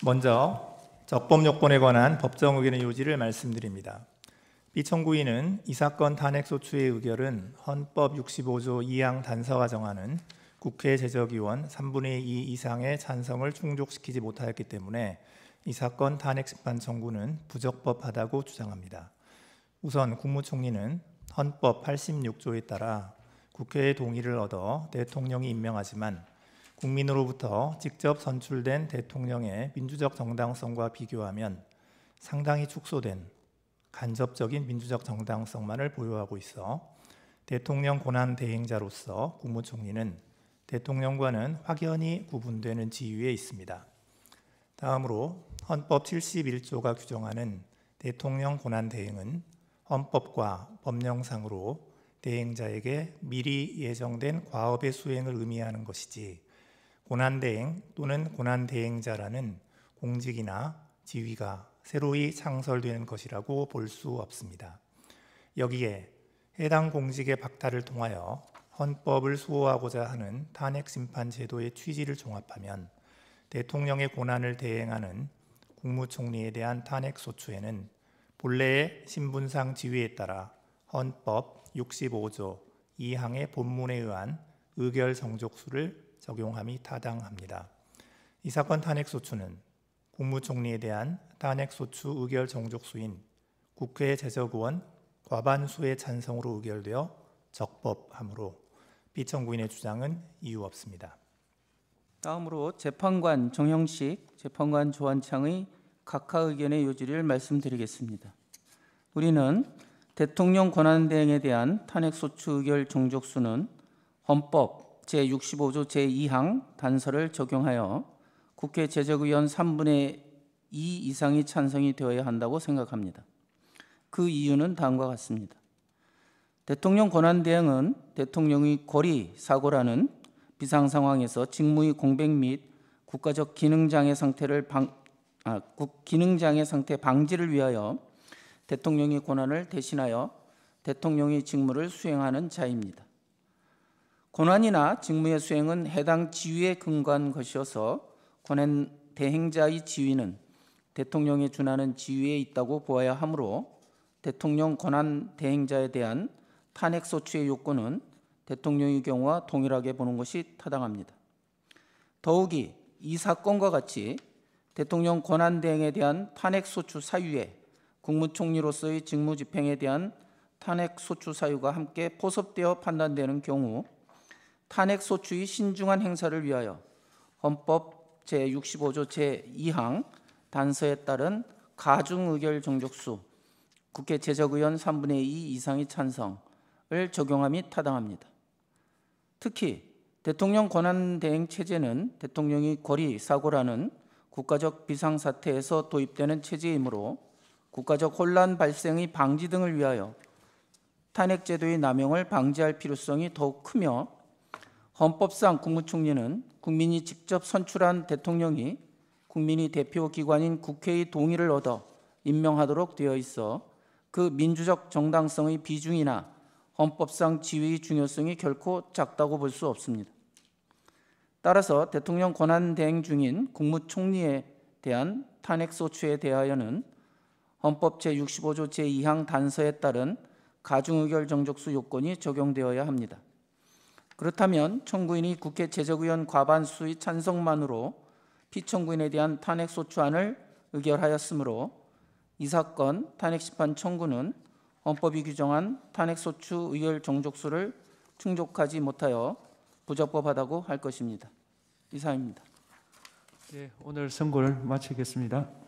먼저 적법 요건에 관한 법정 의견의 요지를 말씀드립니다. 피청구인은 이 사건 탄핵소추의 의결은 헌법 65조 2항 단서가 정하는 국회 제적의원 3분의 2 이상의 찬성을 충족시키지 못하였기 때문에 이 사건 탄핵심판 청구는 부적법하다고 주장합니다. 우선 국무총리는 헌법 86조에 따라 국회의 동의를 얻어 대통령이 임명하지만 국민으로부터 직접 선출된 대통령의 민주적 정당성과 비교하면 상당히 축소된 간접적인 민주적 정당성만을 보유하고 있어 대통령 권한 대행자로서 국무총리는 대통령과는 확연히 구분되는 지위에 있습니다. 다음으로 헌법 71조가 규정하는 대통령 권한 대행은 헌법과 법령상으로 대행자에게 미리 예정된 과업의 수행을 의미하는 것이지 권한대행 또는 권한대행자라는 공직이나 지위가 새로이 창설되는 것이라고 볼 수 없습니다. 여기에 해당 공직의 박탈을 통하여 헌법을 수호하고자 하는 탄핵심판 제도의 취지를 종합하면 대통령의 권한을 대행하는 국무총리에 대한 탄핵소추에는 본래의 신분상 지위에 따라 헌법 65조 2항의 본문에 의한 의결 정족수를 적용함이 타당합니다. 이 사건 탄핵소추는 국무총리에 대한 탄핵소추 의결 정족수인 국회 제적의원 과반수의 찬성으로 의결되어 적법하므로 피청구인의 주장은 이유 없습니다. 다음으로 재판관 정형식, 재판관 조한창의 각하 의견의 요지를 말씀드리겠습니다. 우리는 대통령 권한대행에 대한 탄핵소추 의결 정족수는 헌법 제65조 제2항 단서를 적용하여 국회 제적의원 3분의 2 이상이 찬성이 되어야 한다고 생각합니다. 그 이유는 다음과 같습니다. 대통령 권한대행은 대통령의 권리 사고라는 비상상황에서 직무의 공백 및 국가적 기능장애 상태 방지를 위하여 대통령의 권한을 대신하여 대통령의 직무를 수행하는 자입니다. 권한이나 직무의 수행은 해당 지위에 근거한 것이어서 권한 대행자의 지위는 대통령에 준하는 지위에 있다고 보아야 하므로 대통령 권한 대행자에 대한 탄핵소추의 요건은 대통령의 경우와 동일하게 보는 것이 타당합니다. 더욱이 이 사건과 같이 대통령 권한대행에 대한 탄핵소추 사유에 국무총리로서의 직무집행에 대한 탄핵소추 사유가 함께 포섭되어 판단되는 경우 탄핵소추의 신중한 행사를 위하여 헌법 제65조 제2항 단서에 따른 가중의결 정족수 국회 제적의원 3분의 2 이상의 찬성을 적용함이 타당합니다. 특히 대통령 권한대행 체제는 대통령의 권리 사고라는 국가적 비상사태에서 도입되는 체제이므로 국가적 혼란 발생의 방지 등을 위하여 탄핵제도의 남용을 방지할 필요성이 더욱 크며 헌법상 국무총리는 국민이 직접 선출한 대통령이 국민의 대표기관인 국회의 동의를 얻어 임명하도록 되어 있어 그 민주적 정당성의 비중이나 헌법상 지위의 중요성이 결코 작다고 볼 수 없습니다. 따라서 대통령 권한대행 중인 국무총리에 대한 탄핵소추에 대하여는 헌법 제65조 제2항 단서에 따른 가중의결 정족수 요건이 적용되어야 합니다. 그렇다면 청구인이 국회 제적의원 과반수의 찬성만으로 피청구인에 대한 탄핵소추안을 의결하였으므로 이 사건 탄핵심판 청구는 헌법이 규정한 탄핵소추 의결 정족수를 충족하지 못하여 부적법하다고 할 것입니다. 이상입니다. 네, 오늘 선고를 마치겠습니다.